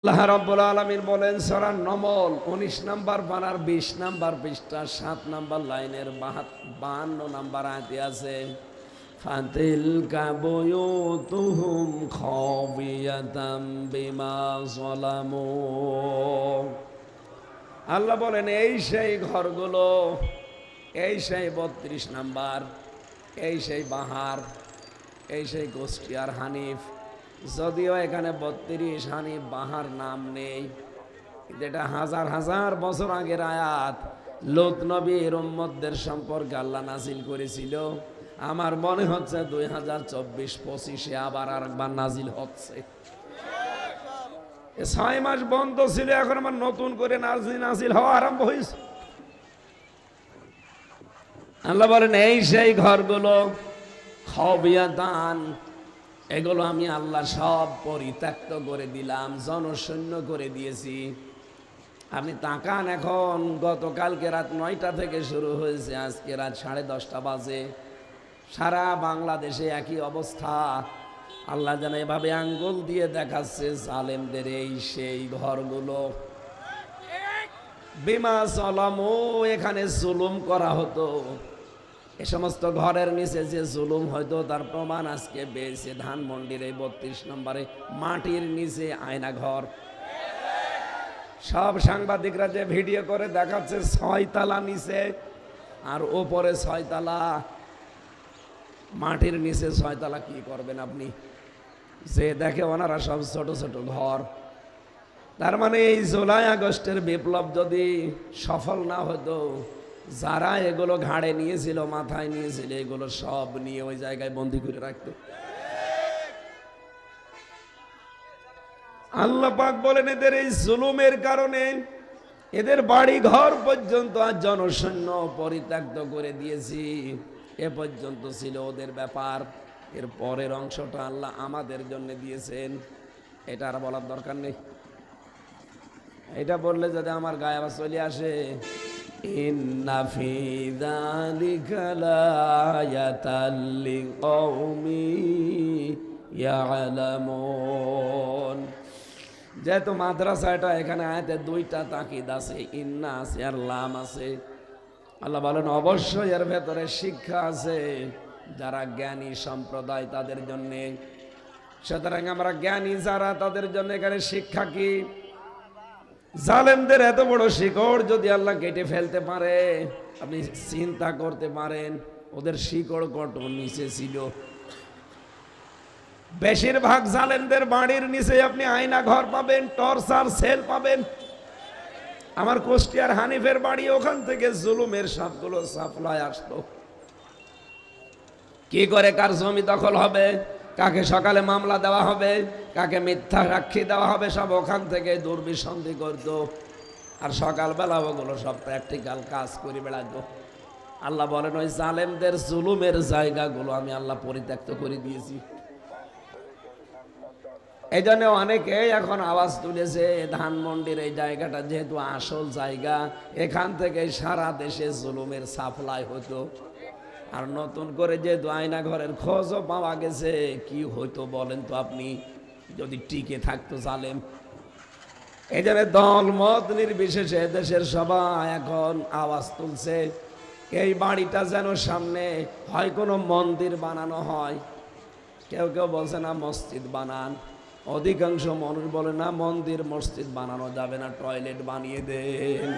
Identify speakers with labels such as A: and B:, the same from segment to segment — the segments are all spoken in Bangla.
A: আল্লাহ রাব্বুল আলামিন বলেন সূরা নমল ১৯ নাম্বার পারার ২০ নাম্বার পৃষ্ঠা ৭ নাম্বার লাইনের ৫২ নাম্বার আয়াতে আছে ফাতিলকা বুয়ুতুহুম খাবিয়াতাম বিমা যালামু। আল্লাহ বলেন এই সেই ঘরগুলো, এই সেই ৩২ নাম্বার, এই সেই বাহার, এই সেই গোষ্ঠীর হানিফ। যদিও এখানে ৩২ হানিফ বাহার নাম নেই, এটা হাজার হাজার বছর আগের আয়াত। লূত নবীর উম্মতদের সম্পর্কে আল্লাহ নাজিল করেছিল। আমার মনে হচ্ছে ২০২৪-২৫-এ আবার আরেকবার নাজিল হচ্ছে। ৬ মাস বন্ধ ছিল, এখন আমার নতুন করে নাজিল হওয়া আরম্ভ হয়েছে। আল্লাহ বলেন এই সেই ঘরগুলো খাবিয়াতান, এগুলো আমি আল্লাহ সব পরিত্যক্ত করে দিলাম, জনশূন্য করে দিয়েছি। আপনি তাকান, এখন গতকালকে রাত ৯টা থেকে শুরু হয়েছে, আজকে রাত 10:30 বাজে। সারা বাংলাদেশে একই অবস্থা। আল্লাহ যেন এভাবে আঙ্গুল দিয়ে দেখাচ্ছে জালেমদের এই সেই ঘরগুলো। বিমা যালামু, এখানে জুলুম করা হতো। এ সমস্ত ঘরের নিচে যে জুলুম হয়তো তার প্রমাণ আজকে পেয়েছে ধানমন্ডির এই ৩২ নম্বরে মাটির নিচে আয়না ঘর। সব সাংবাদিকরা যে ভিডিও করে দেখাচ্ছে ৬ তলা নিচে আর ওপরে ৬ তলা, মাটির নিচে ৬ তলা কি করবেন আপনি? যে দেখে ওনারা সব ছোট ছোট ঘর। তার মানে এই জুলাই আগস্টের বিপ্লব যদি সফল না হতো, যারা এগুলো ঘাড়ে নিয়েছিল, মাথায় নিয়েছিল, এগুলো সব নিয়ে ওই জায়গায় বন্দী করে রাখতো। আল্লাহ পাক বলেন এদের এই জুলুমের কারণে এদের বাড়ি ঘর পর্যন্ত আর জনশূন্য পরিত্যক্ত করে দিয়েছি। এ পর্যন্ত ছিল ওদের ব্যাপার। এর পরের অংশটা আল্লাহ আমাদের জন্য দিয়েছেন, এটা আর বলার দরকার নেই। এটা বললে যদি আমার গায়ে আবার চলে আসে, ইন্না ফি যালিকা লায়াতাল লিকাউমিন ইয়ালামুন। যেহেতু মাদ্রাসাটা এখানে আয়াতে ২টা তাকিদ আছে, ইন্না আছে আর লাম আছে। আল্লাহ বলেন অবশ্যই এর ভেতরে শিক্ষা আছে যারা জ্ঞানী সম্প্রদায় তাদের জন্য। সুতরাং আমরা জ্ঞানী যারা, তাদের জন্য এখানে শিক্ষা কি? জালেমদের এত বড় শিকড় যদি আল্লাহ কেটে ফেলতে পারে, আপনি চিন্তা করতে পারেন ওদের শিকড় কত নিচে ছিল। বেশিরভাগ জালেমদের বাড়ির নিচে আপনি আয়না ঘর পাবেন, টর্চার সেল পাবেন। আমার কুষ্টিয়ার হানিফের বাড়ি, ওখান থেকে জুলুমের সবগুলো সাপ্লাই আসতো। কি করে কার জমি দখল হবে, কাকে সকালে মামলা দেওয়া হবে, কাকে মিথ্যা সাক্ষী দেওয়া হবে, সব ওখান থেকে দুর্বিসন্ধি করতো। আর সকালবেলা ওগুলো সব প্র্যাকটিক্যাল কাজ করে বেড়াতো। আল্লাহ বলেন ওই জালেমদের জুলুমের জায়গাগুলো আমি আল্লাহ পরিত্যক্ত করে দিয়েছি। এই জন্য অনেকে এখন আওয়াজ তুলেছে ধানমন্ডির এই জায়গাটা যেহেতু আসল জায়গা, এখান থেকে সারা দেশে জুলুমের সাপ্লাই হতো। আর নতুন করে যেহেতু আয়না ঘরের খোঁজও পাওয়া গেছে, কি হইতো বলেন তো আপনি যদি টিকে থাকতো জালেম? এই জন্য দল মত নির্বিশেষে দেশের সবাই এখন আওয়াজ তুলছে এই বাড়িটা যেন সামনে হয় কোনো মন্দির বানানো হয়। কেউ কেউ বলছে না মসজিদ বানান, অধিকাংশ মানুষ বলে না মন্দির মসজিদ বানানো যাবে না, টয়লেট বানিয়ে দেন।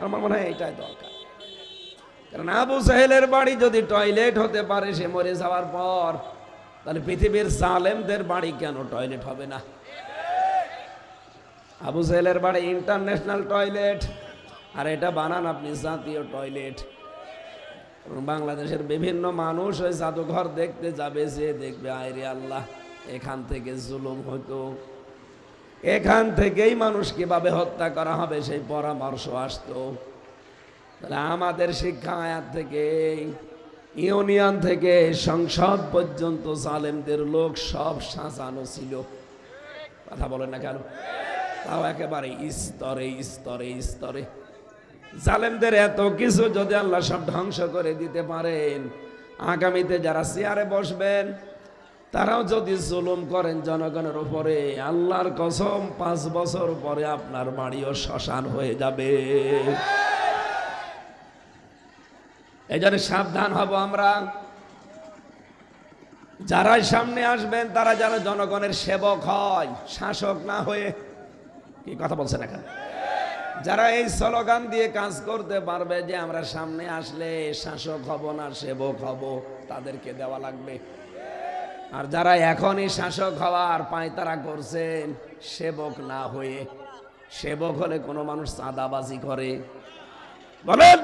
A: আমার মনে হয় এইটাই দরকার। কারণ আবু জাহেলের বাড়ি যদি টয়লেট হতে পারে সে মরে যাওয়ার পর, তাহলে পৃথিবীর জালেমদের বাড়ি কেন টয়লেট হবে না? আবু জাহেলের বাড়ি ইন্টারন্যাশনাল টয়লেট, আর এটা বানান আপনি জাতীয় টয়লেট। বাংলাদেশের বিভিন্ন মানুষ ওই জাদুঘর দেখতে যাবে, যে দেখবে আয়রে আল্লাহ, এখান থেকে জুলুম হতো, এখান থেকেই মানুষ কিভাবে হত্যা করা হবে সেই পরামর্শ আসতো। তাহলে আমাদের শিক্ষা আয়াত থেকে, ইউনিয়ন থেকে সংসদ পর্যন্ত জালেমদের লোক সব সাজানো ছিল। কথা বলেন না কেন? তাও একেবারে স্তরে স্তরে স্তরে। জালেমদের এত কিছু যদি আল্লাহ সব ধ্বংস করে দিতে পারেন, আগামীতে যারা চেয়ারে বসবেন তারাও যদি জুলুম করেন জনগণের উপরে, আল্লাহর কসম 5 বছর পরে আপনার বাড়িও শ্মশান হয়ে যাবে। এই জন্য সাবধান হব আমরা। যারাই সামনে আসবেন তারা যেন জনগণের সেবক হয়, শাসক না হয়ে। কি কথা বলছেন এখানে? যারা এই স্লোগান দিয়ে কাজ করতে পারবে যে আমরা সামনে আসলে শাসক হব না সেবক হব, তাদেরকে দেওয়া লাগবে। আর যারা এখনই শাসক হওয়ার পায়তারা করছেন সেবক না হয়ে, সেবক হলে কোনো মানুষ চাঁদাবাজি করে? বলেন।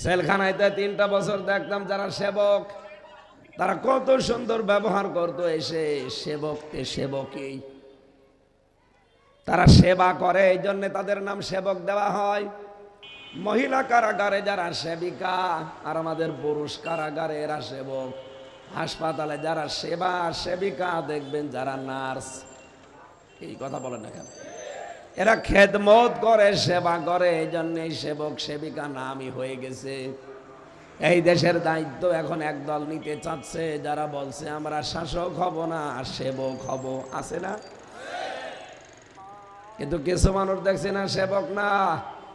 A: জেলখানায় 3টা বছর দেখতাম যারা সেবক, তারা কত সুন্দর ব্যবহার করতো। এসে সেবককে সেবকই, তারা সেবা করে, এই জন্য তাদের নাম সেবক দেওয়া হয়। মহিলা কারাগারে যারা সেবিকা, আর আমাদের পুরুষ কারাগারে এরা সেবক। হাসপাতালে যারা সেবা সেবিকা দেখবেন, যারা নার্স, এই কথা বলেন না কেন? এরা খেদমত করে, সেবা করে, এই জন্যই সেবক সেবিকা নামই হয়ে গেছে। এই দেশের দায়িত্ব এখন একদল নিতে চাচ্ছে, যারা বলছে আমরা শাসক হব না সেবক হব, আছে না? কিন্তু কিছু মানুষ দেখছে না সেবক না,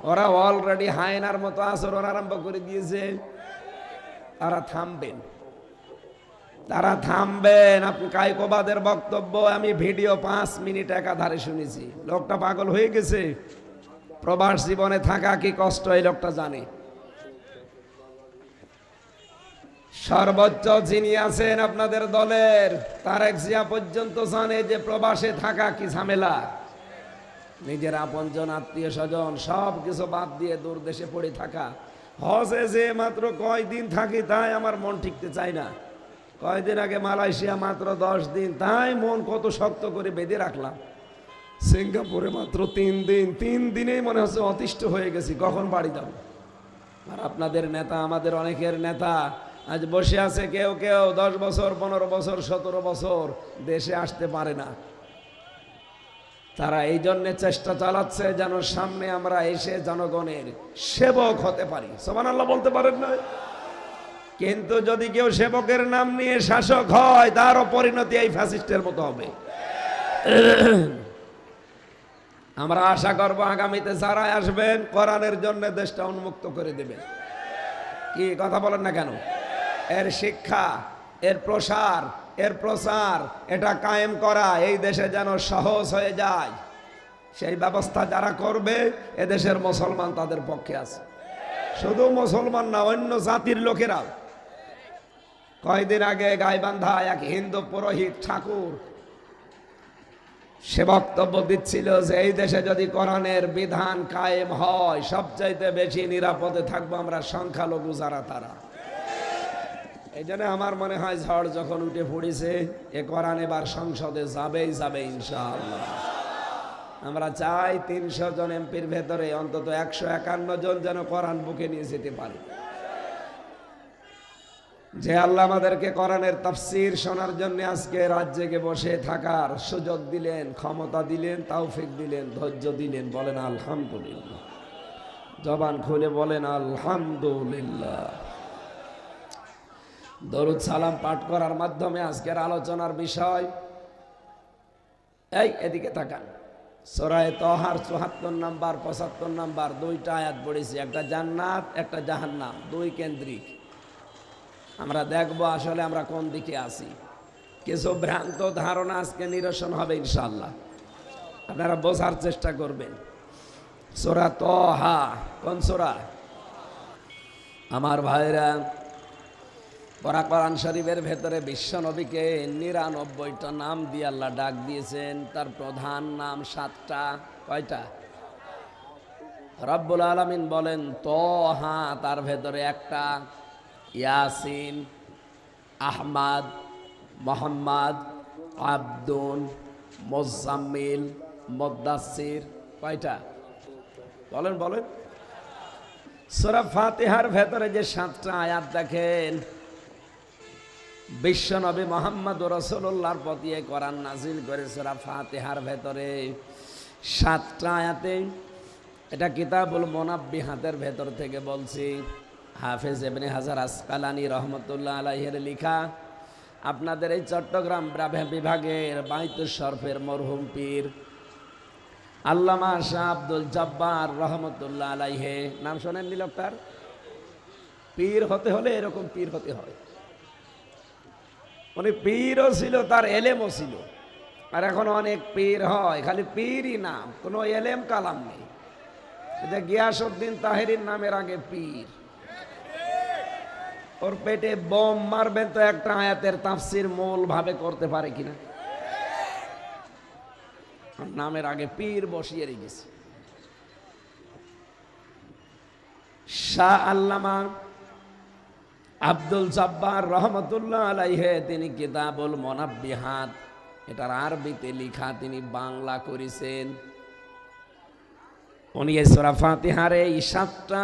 A: ওরা অলরেডি হায়নার মতো আচরণ আরম্ভ করে দিয়েছে। তারা থামবেন, তারা থামবেন। আপনি কায়কোবাদের বক্তব্য আমি ভিডিও 5 মিনিট একাধারে শুনেছি। লোকটা পাগল হয়ে গেছে। প্রবাস জীবনে থাকা কি কষ্ট এই লোকটা জানে। সর্বোচ্চ যিনি আছেন আপনাদের দলের তারেক জিয়া পর্যন্ত জানে যে প্রবাসে থাকা কি ঝামেলা। নিজের আপনজন আত্মীয় স্বজন সব কিছু বাদ দিয়ে দূর দেশে পড়ে থাকা। হজে যে মাত্র কয়দিন থাকি তাই আমার মন টিকতে চায় না। কয়দিন আগে মালয়েশিয়া মাত্র 10 দিন, তাই মন কত শক্ত করে বেঁধে রাখলাম। সিঙ্গাপুরে মাত্র 3 দিন, 3 দিনেই মনে হচ্ছে অতিষ্ঠ হয়ে গেছি, কখন বাড়ি যাব। আর আপনাদের নেতা, আমাদের অনেকের নেতা আজ বসে আছে, কেউ কেউ 10 বছর 15 বছর 17 বছর দেশে আসতে পারে না। তারা এই জন্যে চেষ্টা চালাচ্ছে যেন সামনে আমরা এসে জনগণের সেবক হতে পারি। সুবহানাল্লাহ বলতে পারেন না? কিন্তু যদি কেউ সেবকের নাম নিয়ে শাসক হয়, তারও পরিণতি এই ফ্যাসিস্টের মতো হবে। আমরা আশা করব আগামীতে যারা আসবেন কোরআনের জন্য দেশটা উন্মুক্ত করে দেবেন। কি কথা বলেন না কেন? এর শিক্ষা, এর প্রসার, এর প্রচার, এটা কায়েম করা এই দেশে যেন সহজ হয়ে যায়, সেই ব্যবস্থা যারা করবে এদেশের মুসলমান তাদের পক্ষে আছে। শুধু মুসলমান না, অন্য জাতির লোকেরাও। কয়েকদিন আগে গাইবান্ধা এক হিন্দু পুরোহিত ঠাকুর সে বক্তব্য দিচ্ছিল যে এই দেশে যদি কোরআনের বিধান কায়েম হয়, সবচাইতে বেশি নিরাপদে থাকবো আমরা সংখ্যালঘু যারা তারা। এই জন্য আমার মনে হয় ঝড় যখন উঠে পড়েছে, এ কোরআন এবার সংসদে যাবেই যাবে ইনশাআল্লাহ। আমরা চাই 300 জন এমপির ভেতরে অন্তত 151 জন যেন কোরআন বুকে নিয়ে যেতে পারে। যে আল্লাহ আমাদেরকে কোরআনের তাফসীর শোনার জন্য আজকে রাজ্যে বসে থাকার সুযোগ দিলেন, ক্ষমতা দিলেন, তৌফিক দিলেন, ধৈর্য দিলেন, বলেন আলহামদুলিল্লাহ। জবান খুলে বলেন আলহামদুলিল্লাহ। দরুদ সালাম পাঠ করার মাধ্যমে আজকের আলোচনার বিষয়, এই এদিকে তাকান, সূরা তাহার 74 নাম্বার 75 নাম্বার 2টা আয়াত পড়েছি। একটা জান্নাত, একটা জাহান্নাম, 2 কেন্দ্রিক। আমরা দেখব আসলে আমরা কোন দিকে আছি। কিছু ভ্রান্ত ধারণা আজকে নিরসন হবে ইনশাআল্লাহ। আপনারা বোঝার চেষ্টা করবেন। সূরা তাহা কোন সূরা? আমার ভাইরা, কোরআন শরীফের ভেতরে বিশ্ব নবীকে 99টা নাম দিয়ে আল্লাহ ডাক দিয়েছেন। তার প্রধান নাম 7টা। কয়টা? রব্বুল আলামিন বলেন তাহা, তার ভেতরে একটা ইয়াসিন, আহমদ, মোহাম্মদ, আব্দুন, মুজাম্মিল, মুদ্দাসির। কয়টা? বলেন বলেন। সূরা ফাতিহার ভেতরে যে 7টা আয়াত দেখেন, বিশ্ব নবী মুহাম্মদ রাসূলুল্লাহর প্রতি এই কোরআন নাজিল করে সূরা ফাতিহার ভেতরে 7টা আয়াতে। এটা কিতাবুল মুনাব্বিহাতের ভেতর থেকে বলছি, হাফেজ ইবনে হাজার আসকালানী রহমতুল্লাহ আলাইহির লেখা। আপনাদের এই চট্টগ্রাম বিভাগের বাইতুল শরফের মরহুম পীর আল্লামা শাহ আব্দুল জব্বার রহমতুল্লাহ আলাইহে, নাম শোনেননি লোকটার? পীর হতে হলে এরকম পীর হতে হয়। উনি পীরও ছিল, তার এলেমও ছিল। আর এখন অনেক পীর হয়, খালি পীরই নাম, কোনো এলেম কালাম নেই। এটা গিয়াসউদ্দিন তাহেরির নামের আগে পীর। ওর পেটে বোম মারবেন তো একটা আয়াতের তাফসির মূল ভাবে করতে পারে কিনা? নামের আগে পীর বসিয়ে রেখেছে। শাহ আল্লামা আব্দুল জব্বার রহমতুল্লাহ আলাইহে তিনি কিতাবুল মুনাব্বিহাত, এটার আরবিতে লিখা, তিনি বাংলা করেছেন। উনি এই সূরা ফাতিহার এই 7টা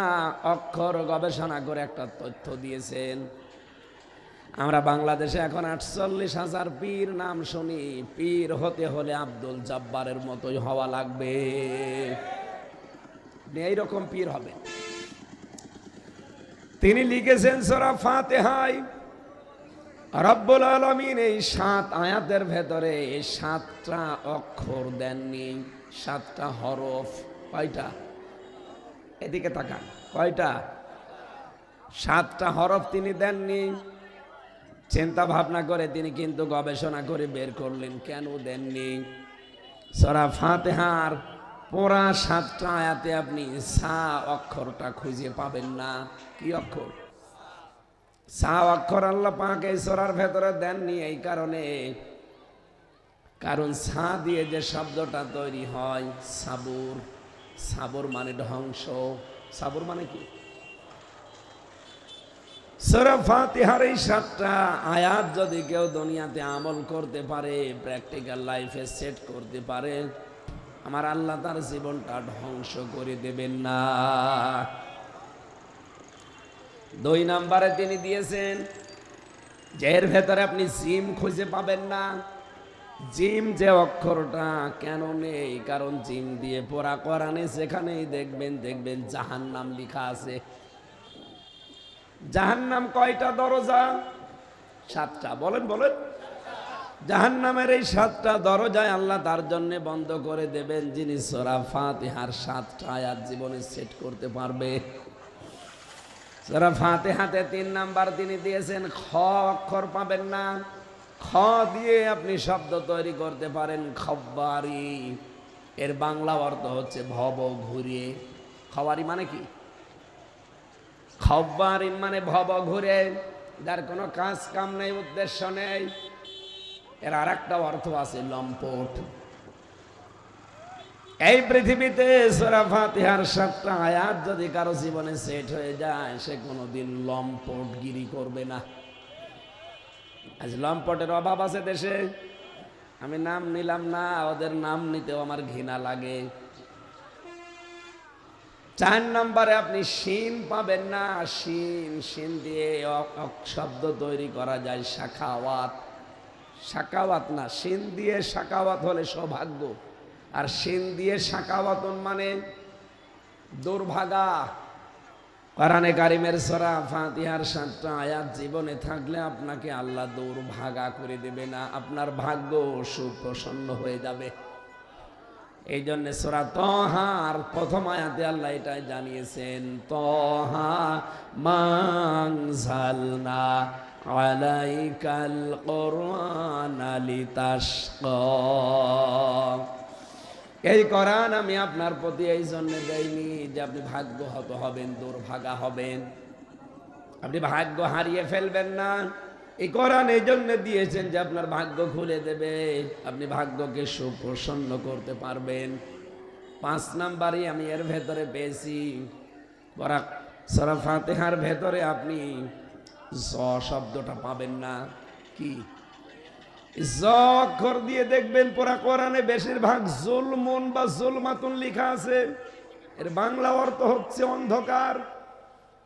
A: অক্ষর গবেষণা করে একটা তথ্য দিয়েছেন। আমরা বাংলাদেশে এখন 48,000 পীর নাম শুনি, পীর হতে হলে আব্দুল জব্বারের মতোই হওয়া লাগবে, এইরকম পীর হবে। তিনি লিখেছেন সূরা ফাতিহায় রব্বুল আলামিন এই 7 আয়াতের ভেতরে 7টা অক্ষর দেননি, 7টা হরফ। কয়টা? এদিকে তাকান, কয়টা? 7টা হরফ তিনি দেননি। চিন্তা ভাবনা করে তিনি কিন্তু গবেষণা করে বের করলেন কেন দেননি। সূরা ফাতিহার পুরা 7টা আয়াতে আপনি সা অক্ষরটা খুঁজে পাবেন না। কি অক্ষর? সা অক্ষর আল্লাহ পাক এই সূরার ভেতরে দেননি এই কারণে, কারণ সা দিয়ে যে শব্দটা তৈরি হয় সাবুর, সাবুর মানে ধ্বংস। সাবুর মানে কি? সূরা ফাতিহার এই 7টা আয়াত যদি কেউ দুনিয়াতে আমল করতে পারে, প্র্যাকটিক্যাল লাইফে সেট করতে পারে, আমার আল্লাহ তার জীবনটা ধ্বংস করে দেবেন না। 2 নম্বরে তিনি দিয়েছেন যে এর ভেতরে আপনি জিম খুঁজে পাবেন না। জিম যে অক্ষরটা কেন নেই? কারণ জিম দিয়ে পড়া কোরআনে যেখানেই দেখবেন জাহান্নাম লেখা আছে। জাহান্নাম কয়টা দরজা? 7টা। বলেন বলেন। জাহান্নামের এই 7টা দরজায় আল্লাহ তার জন্য বন্ধ করে দেবেন যিনি সূরা ফাতিহার 7টা আয়াত জীবনে সেট করতে পারবে। সূরা ফাতিহাতে 3 নাম্বার তিনি দিয়েছেন খ অক্ষর পাবেন না। খ দিয়ে আপনি শব্দ তৈরি করতে পারেন খব্বারি, এর বাংলা অর্থ হচ্ছে ভব ঘুরিয়ে। খবারি মানে কি? খব্বারি মানে ভব ঘুরে, যার কোনো কাজ কাম নেই, উদ্দেশ্য নেই। এর আর একটা অর্থ আছে লম্পট। এই পৃথিবীতে সূরা ফাতিহার 7টা আয়াত যদি কারো জীবনে সেট হয়ে যায়, সে কোনোদিন লম্পটগিরি করবে না। আজ লম্পটের অভাব আছে দেশে। আমি নাম নিলাম না, ওদের নাম নিতেও আমার ঘৃণা লাগে। 4 নম্বরে আপনি শিন পাবেন না। শিন দিয়ে শব্দ তৈরি করা যায় শাখাওয়াত। শাকাওয়াত না, শিন দিয়ে শাকাওয়াত হলে সৌভাগ্য, আর শিন দিয়ে শাকাওয়াতুন মানে দুর্ভাগা। কোরআনে কারিমের সূরা ফাতিহার 7টা আয়াত জীবনে থাকলে আপনাকে আল্লাহ দুর্ভাগা করে দেবে না, আপনার ভাগ্য সুপ্রসন্ন হয়ে যাবে। এই জন্য সূরা তাহার প্রথম আয়াতে আল্লাহ এটাই জানিয়েছেন, তাহা মা আনজালনা আলাইকাল কুরআনা লিতাশকা। এই কোরআন আমি আপনার প্রতি এই জন্য দেইনি যে আপনি ভাগ্যহত হবেন, দুর্ভাগা হবেন, আপনি ভাগ্য হারিয়ে ফেলবেন না। এই কোরআন এই জন্য দিয়েছেন যে আপনার ভাগ্য খুলে দেবে, আপনি ভাগ্যকে সুপ্রসন্ন করতে পারবেন। 5 নাম্বারই আমি এর ভেতরে পেয়েছি, সূরা ফাতিহার ভেতরে আপনি জ শব্দটা পাবেন না। কি? জ অক্ষর দিয়ে দেখবেন পুরা কোরআনে বেশিরভাগ জুলমুন বা জুলমাতুন লেখা আছে, এর বাংলা অর্থ হচ্ছে অন্ধকার।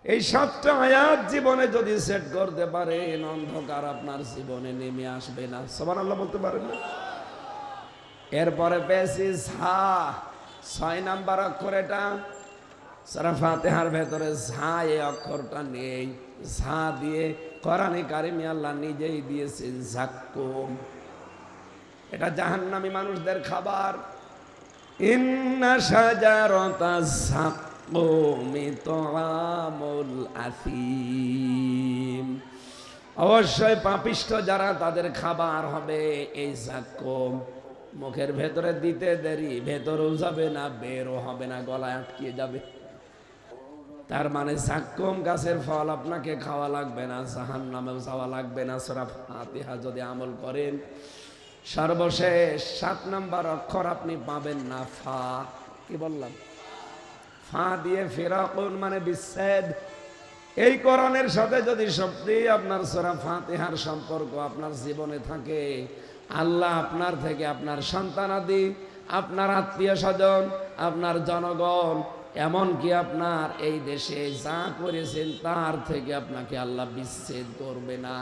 A: এই 7টা আয়াত জীবনে যদি সেট করতে পারেন, অন্ধকার আপনার জীবনে নেমে আসবে না। সুবহানাল্লাহ বলতে পারেন না? এরপরে পেয়েছি ঝা, 6 নাম্বার অক্ষর। এটা সূরা ফাতিহার ভেতরে ঝা এই অক্ষরটা নেই। ঝা দিয়ে কোরআনে কারিমে আল্লাহ নিজেই দিয়েছেন যাক্কুম, এটা জাহান্নামী মানুষদের খাবার। ইন্না শাজারাতাজ যাক্কুমি তুআমুল আসিম, অবশ্যই পাপিষ্ঠ যারা তাদের খাবার হবে এই যাক্কুম। মুখের ভেতরে দিতে দেরি, ভেতরেও যাবে না, বেরও হবে না, গলায় আটকে যাবে। তার মানে যাক্কুম গাছের ফল আপনাকে খাওয়া লাগবে না, জাহান্নামেও যাওয়া লাগবে না। সূরা ফাতিহা যদি আমল করেন, সর্বশেষ 7 নম্বর অক্ষর আপনি পাবেন না, ফা। কি বললাম? ফা দিয়ে ফিরাকুন মানে বিচ্ছেদ। এই কোরআনের সাথে যদি সত্যি আপনার সূরা ফাতিহার সম্পর্ক আপনার জীবনে থাকে, আল্লাহ আপনার থেকে আপনার সন্তানাদি, আপনার আত্মীয় স্বজন, আপনার জনগণ, এমনকি আপনার এই দেশে যা করেছেন তার থেকে আপনাকে আল্লাহ বিচ্ছেদ করবে না।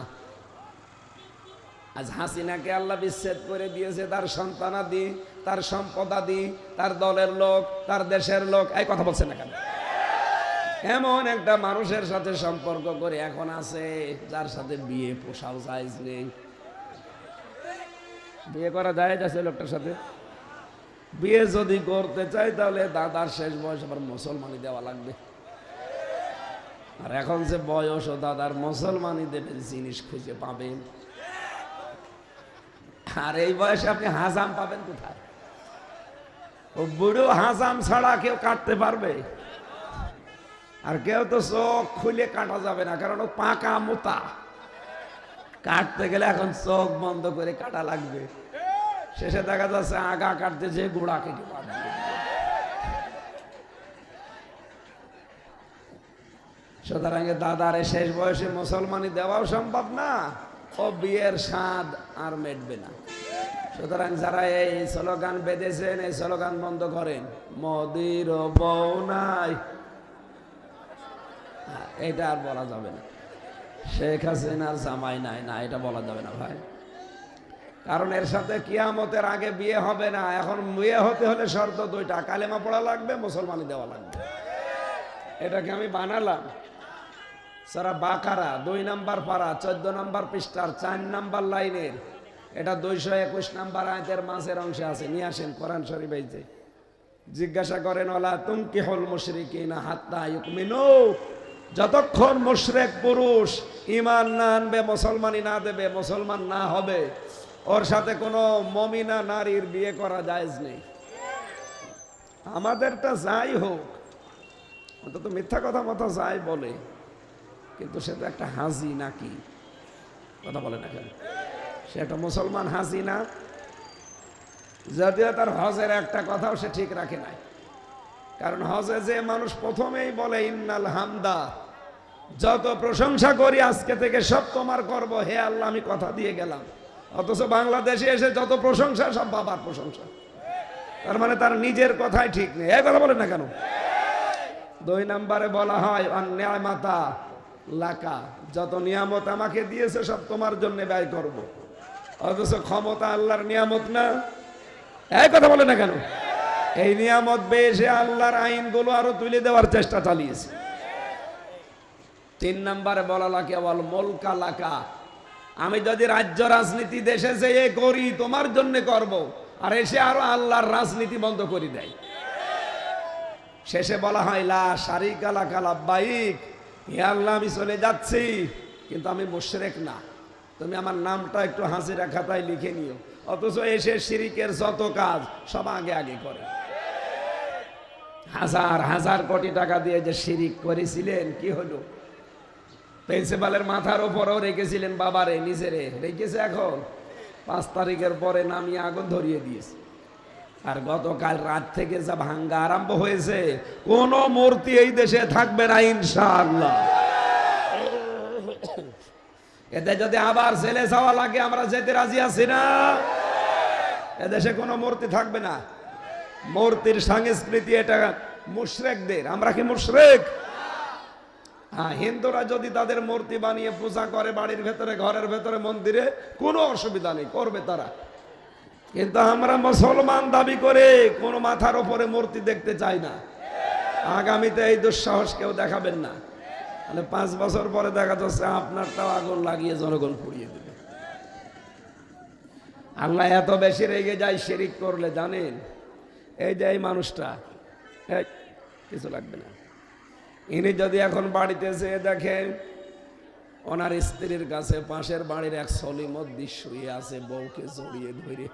A: আজ হাসিনাকে আল্লাহ বিচ্ছেদ করে দিয়েছে, তার সন্তানাদি, তার সম্পদাদি, তার দলের লোক, তার দেশের লোক। এই কথা বলছে না কেন? এমন একটা মানুষের সাথে সম্পর্ক করে এখন আছে যার সাথে বিয়ে পোষাও জায়েজ নেই। বিয়ে করা জায়েজ আছে লোকটার সাথে? বিয়ে যদি করতে চাই তাহলে দাদার শেষ বয়স আবার মুসলমানি দেওয়া লাগবে। আর এখন যে বয়স ও দাদার মুসলমানি দেবেন জিনিস খুঁজে পাবেন, আর এই বয়সে আপনি হাজাম পাবেন কোথায়? ও বুড়ো হাজাম ছাড়া কেউ কাটতে পারবে? আর কেউ তো চোখ খুলে কাটা যাবে না, কারণ ও পাকা মোতা। কাটতে গেলে এখন চোখ বন্ধ করে কাটা লাগবে। শেষে দেখা যাচ্ছে আগা কাটতে যে গোড়া কেটে পারবে। সুতরাং দাদার শেষ বয়সে মুসলমানি দেওয়াও সম্ভব না, ও বিয়ের স্বাদ আর মেটবে না। সুতরাং যারা এই স্লোগান বেঁধেছেন, এই স্লোগান বন্ধ করেন। মোদির বউ নাই, এটা আর বলা যাবে না। শেখ হাসিনার জামাই নাই, না এটা বলা যাবে না ভাই, কারণ এর সাথে কিয়ামতের আগে বিয়ে হবে না। এখন বিয়ে হতে হলে শর্ত 2টা, কালেমা পড়া লাগবে, মুসলমানি দেওয়া লাগবে। এটাকে আমি বানালাম। সূরা বাকারা 2 নম্বর পারা 14 নম্বর পৃষ্ঠার 4 নম্বর লাইনের, এটা 221 নম্বর আয়াতের মাঝের অংশে আছে। নিয়ে আসেন কোরআন শরীফ। এই যে জিজ্ঞাসা করেন, ওয়ালা তুনকিহুল মুশরিকিনা হাত্তা ইউমিনু, যতক্ষণ মুশরিক পুরুষ ঈমান না আনবে, মুসলমানি না দেবে, মুসলমান না হবে, ওর সাথে কোনো মুমিনা নারীর বিয়ে করা জায়েজ নেই। আমাদেরটা যাই হোক, অন্তত মিথ্যা কথা মতো যাই বলে, কিন্তু সে তো একটা হাজি নাকি? কথা বলে না কেন? সে একটা মুসলমান হাজি না? যদিও তার হজের একটা কথাও সে ঠিক রাখে নাই। কারণ হজে যে মানুষ প্রথমেই বলে ইন্নাল হামদা, যত প্রশংসা করি আজকে থেকে সব তোমার করব, হে আল্লাহ আমি কথা দিয়ে গেলাম, অথচ বাংলাদেশে এসে যত প্রশংসা সব বাবার প্রশংসা। তার মানে তার নিজের কথাই ঠিক নেই। এই কথা বলে না কেন? 2 নম্বরে বলা হয় অন্যায়মাতা লাকা, যত নিয়ামত আমাকে দিয়েছে সব তোমার জন্য ব্যয় করব, অথচ ক্ষমতা আল্লাহর নিয়ামত না? এই কথা বলে না কেন? এই নিয়ামত পেয়ে আল্লাহর আইনগুলো আরো তুলে দেওয়ার চেষ্টা চালিয়েছে। 3 নম্বরে বলা লাগে ওয়াল মুলকা লাকা, আমি যদি রাজ্য রাজনীতি দেশে যেয়ে করি তোমার জন্য করব, আর এসে আরো আল্লাহর রাজনীতি বন্ধ করে দেয়। শেষে বলা হয় লা শারিকা লাকা লাব্বাইক, হে আল্লাহ আমি চলে যাচ্ছি, কিন্তু আমি মুশরিক না, তুমি আমার নামটা একটু হাজিরা খাতায় লিখে নিও। অথচ এসে শিরিকের যত কাজ সব আগে আগে করে। হাজার হাজার কোটি টাকা দিয়ে যে শিরিক করেছিলেন, কি হলো? প্রিন্সিপালের মাথার উপরও রেখেছিলেন, বাবারে নিজেরে রেখেছে, এখন 5 তারিখের পরে নামিয়ে আগুন ধরিয়ে দিয়েছে। আর গতকাল রাত থেকে যা ভাঙ্গা আরম্ভ হয়েছে, কোন মূর্তি এই দেশে থাকবে না ইনশাআল্লাহ। এতে যদি আবার ছেলে যাওয়া লাগে আমরা যেতে রাজি আছি না। এদেশে কোনো মূর্তি থাকবে না। মূর্তির সংস্কৃতি এটা মুশরিকদের। আমরা কি মুশরিক? হ্যাঁ, হিন্দুরা যদি তাদের মূর্তি বানিয়ে পূজা করে বাড়ির ভেতরে, ঘরের ভেতরে, মন্দিরে, কোনো অসুবিধা নেই, করবে তারা। কিন্তু আমরা মুসলমান দাবি করে কোনো মাথার উপরে মূর্তি দেখতে চাই না। আগামীতে এই দুঃসাহস কেউ দেখাবেন না। তাহলে 5 বছর পরে দেখা যাচ্ছে আপনারটাও আগুন লাগিয়ে জনগণ পুড়িয়ে দেবে। আল্লাহ এত বেশি রেগে যায় শিরিক করলে, জানেন? এই যে এই মানুষটা, কিছু লাগবে না, ইনি যদি এখন বাড়িতে যেয়ে দেখেন ওনার স্ত্রীর কাছে পাশের বাড়ির এক সলিমদ্দি শুয়ে আছে, বউকে জড়িয়ে ধরে,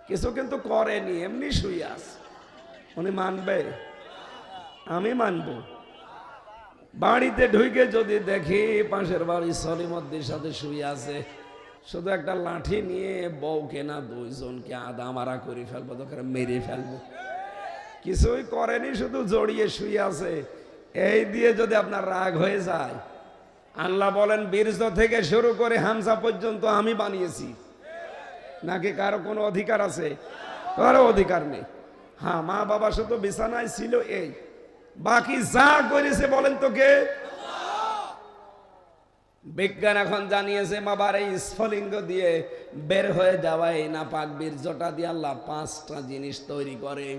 A: কিছু কিন্তু করেনি, এমনি শুয়ে আছে, উনি মানবে? আমি মানব? বাড়িতে ঢুকে যদি দেখি পাশের বাড়ির সলিমদ্দির সাথে শুয়ে আছে, শুধু একটা লাঠি নিয়ে বউকে না দুইজনকে আদামারা করে ফেলবো, দরকার মেরে ফেলবো। কিছুই করেনি, শুধু জড়িয়ে শুয়ে আছে, এই দিয়ে যদি আপনার রাগ হয়ে যায়, আল্লাহ বলেন বীর্য থেকে শুরু করে হামজা পর্যন্ত আমি বানিয়েছি, নাকি কারো কোনো অধিকার আছে? কারো অধিকার নেই। হ্যাঁ, মা বাবা শুধু বিছানায় ছিল, এই বাকি যা করেছে বলেন তো কে? বিজ্ঞান এখন জানিয়েছে বাবার এই স্ফলিঙ্গ দিয়ে বের হয়ে যাওয়া এই নাপাক বীর্যটা দিয়ে আল্লাহ 5টা জিনিস তৈরি করে।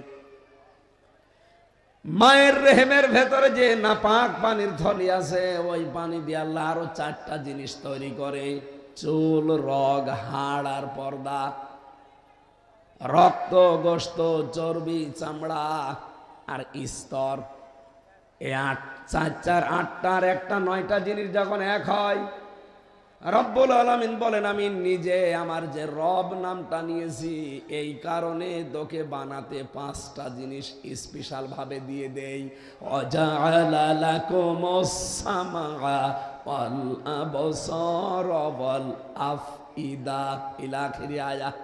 A: মায়ের রেহেমের ভেতরে যে নাপাক পানির থলি আছে, ওই পানি দিয়ে আল্লাহ আরো 4টা জিনিস তৈরি করে: চুল, রগ, হাড় আর পর্দা, রক্ত, গোশত, চর্বি, চামড়া আর স্তর। এই 8টার একটা 9টা জিনিস যখন এক হয়, রব্বুল আলামিন বলেন আমি নিজে আমার যে রব নামটা নিয়েছি এই কারণে তোকে বানাতে 5টা জিনিস স্পেশাল ভাবে দিয়ে দেই। ওয়াজআলা লাকুমুস সামআ ওয়াল আবসারা ওয়াল আফইদা ইলা আখিরি আয়াত।